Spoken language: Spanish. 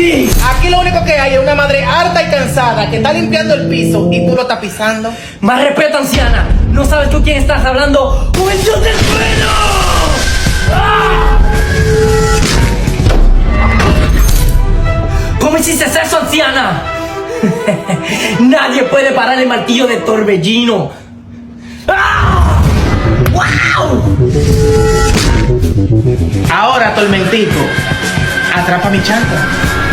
aquí? Aquí lo único que hay es una madre harta y cansada que está limpiando el piso y tú lo estás pisando. Más respeto, anciana. ¿No sabes con quién estás hablando? ¡Con el dios del trueno! ¡Ah! ¿Cómo hiciste eso, anciana? Nadie puede parar el martillo de Torbellino. ¡Ah! ¡Wow! Ahora, Tormentico, atrapa mi chanta.